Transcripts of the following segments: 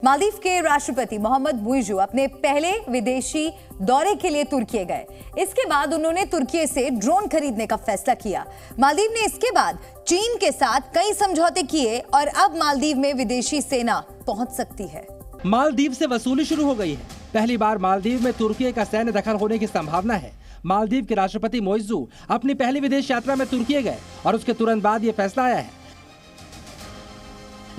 मालदीव के राष्ट्रपति मोहम्मद मुइज़ू अपने पहले विदेशी दौरे के लिए तुर्की गए। इसके बाद उन्होंने तुर्की से ड्रोन खरीदने का फैसला किया। मालदीव ने इसके बाद चीन के साथ कई समझौते किए और अब मालदीव में विदेशी सेना पहुंच सकती है। मालदीव से वसूली शुरू हो गई है। पहली बार मालदीव में तुर्की का सैन्य दखल होने की संभावना है। मालदीव के राष्ट्रपति मुइज़ू अपनी पहली विदेश यात्रा में तुर्की गए और उसके तुरंत बाद ये फैसला आया है।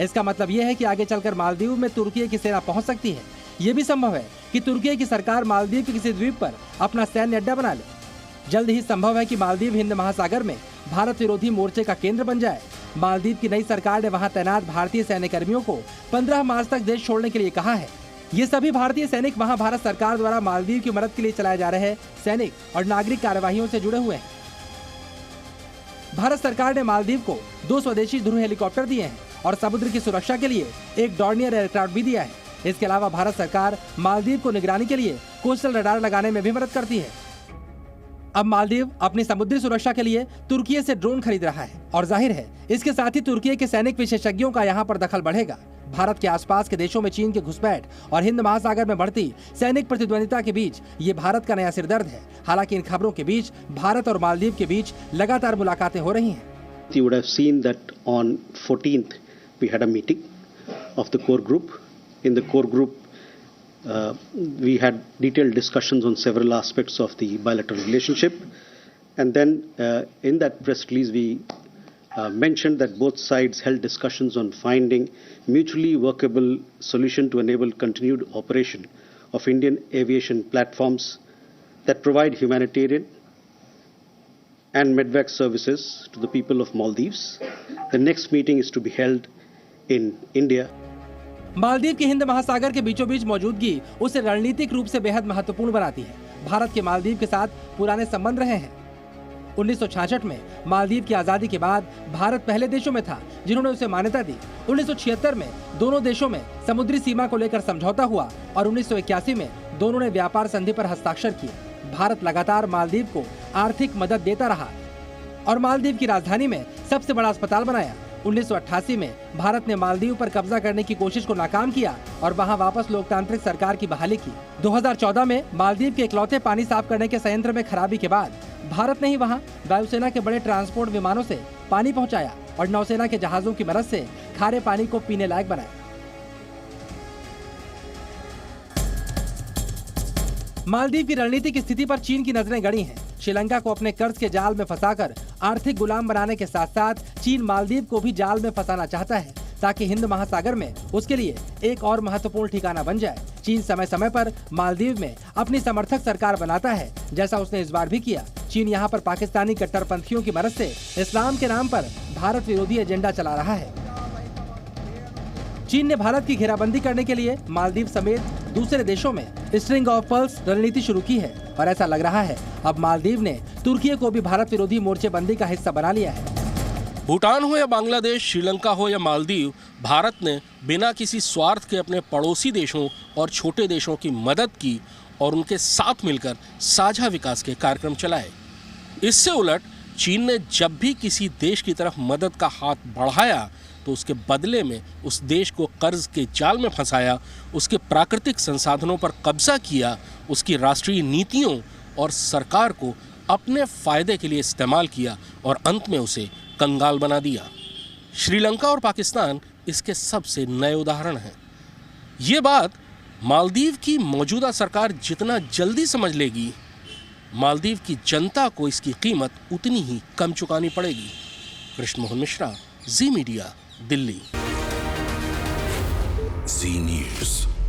इसका मतलब यह है कि आगे चलकर मालदीव में तुर्की की सेना पहुंच सकती है। यह भी संभव है कि तुर्की की सरकार मालदीव के किसी द्वीप पर अपना सैन्य अड्डा बना ले। जल्द ही संभव है कि मालदीव हिंद महासागर में भारत विरोधी मोर्चे का केंद्र बन जाए। मालदीव की नई सरकार ने वहां तैनात भारतीय सैन्य कर्मियों को 15 मार्च तक देश छोड़ने के लिए कहा है। ये सभी भारतीय सैनिक वहां भारत सरकार द्वारा मालदीव की मदद के लिए चलाए जा रहे सैनिक और नागरिक कार्यवाहियों से जुड़े हुए हैं। भारत सरकार ने मालदीव को 2 स्वदेशी ध्रुव हेलीकॉप्टर दिए हैं और समुद्र की सुरक्षा के लिए एक डॉर्नियर एयरक्राफ्ट भी दिया है। इसके अलावा भारत सरकार मालदीव को निगरानी के लिए कोस्टल रडार लगाने में भी मदद करती है। अब मालदीव अपनी समुद्री सुरक्षा के लिए तुर्की से ड्रोन खरीद रहा है और जाहिर है इसके साथ ही तुर्की के सैनिक विशेषज्ञों का यहाँ पर दखल बढ़ेगा। भारत के आसपास के देशों में चीन के घुसपैठ और हिंद महासागर में बढ़ती सैनिक प्रतिद्वंदिता के बीच ये भारत का नया सिरदर्द है। हालांकि इन खबरों के बीच भारत और मालदीव के बीच लगातार मुलाकातें हो रही हैं। You would have seen that on 14th we had a meeting of the core group. In the core group, we had detailed discussions on several aspects of the bilateral relationship, and then in that press release we mentioned that both sides held discussions on finding mutually workable solution to enable continued operation of Indian aviation platforms that provide humanitarian and medvac services to the people of Maldives. The next meeting is to be held in India. Maldives के हिंद महासागर के बीचों बीच मौजूदगी उसे रणनीतिक रूप से बेहद महत्वपूर्ण बनाती है। भारत के मालदीव के साथ पुराने संबंध रहे हैं। 1966 में मालदीव की आजादी के बाद भारत पहले देशों में था जिन्होंने उसे मान्यता दी। 1976 में दोनों देशों में समुद्री सीमा को लेकर समझौता हुआ और 1981 में दोनों ने व्यापार संधि पर हस्ताक्षर किए। भारत लगातार मालदीव को आर्थिक मदद देता रहा और मालदीव की राजधानी में सबसे बड़ा अस्पताल बनाया। 1988 में भारत ने मालदीव पर कब्जा करने की कोशिश को नाकाम किया और वहां वापस लोकतांत्रिक सरकार की बहाली की। 2014 में मालदीव के इकलौते पानी साफ करने के संयंत्र में खराबी के बाद भारत ने ही वहां वायुसेना के बड़े ट्रांसपोर्ट विमानों से पानी पहुंचाया और नौसेना के जहाजों की मदद से खारे पानी को पीने लायक बनाया। मालदीव की रणनीतिक स्थिति पर चीन की नजरें गड़ी हैं। श्रीलंका को अपने कर्ज के जाल में फंसाकर आर्थिक गुलाम बनाने के साथ साथ चीन मालदीव को भी जाल में फंसाना चाहता है ताकि हिंद महासागर में उसके लिए एक और महत्वपूर्ण ठिकाना बन जाए। चीन समय समय पर मालदीव में अपनी समर्थक सरकार बनाता है, जैसा उसने इस बार भी किया। चीन यहाँ पर पाकिस्तानी कट्टरपंथियों की मदद से इस्लाम के नाम पर भारत विरोधी एजेंडा चला रहा है। चीन ने भारत की घेराबंदी करने के लिए मालदीव समेत दूसरे देशों में स्ट्रिंग ऑफ पर्ल्स रणनीति शुरू की है और ऐसा लग रहा है अब मालदीव ने तुर्की को भी भारत विरोधी मोर्चेबंदी का हिस्सा बना लिया है। भूटान हो या बांग्लादेश, श्रीलंका हो या मालदीव, भारत ने बिना किसी स्वार्थ के अपने पड़ोसी देशों और छोटे देशों की मदद की और उनके साथ मिलकर साझा विकास के कार्यक्रम चलाए। इससे उलट चीन ने जब भी किसी देश की तरफ मदद का हाथ बढ़ाया तो उसके बदले में उस देश को कर्ज के जाल में फंसाया, उसके प्राकृतिक संसाधनों पर कब्जा किया, उसकी राष्ट्रीय नीतियों और सरकार को अपने फायदे के लिए इस्तेमाल किया और अंत में उसे कंगाल बना दिया। श्रीलंका और पाकिस्तान इसके सबसे नए उदाहरण हैं। ये बात मालदीव की मौजूदा सरकार जितना जल्दी समझ लेगी, मालदीव की जनता को इसकी कीमत उतनी ही कम चुकानी पड़ेगी। कृष्ण मोहन मिश्रा, जी मीडिया, दिल्ली। जी न्यूज़।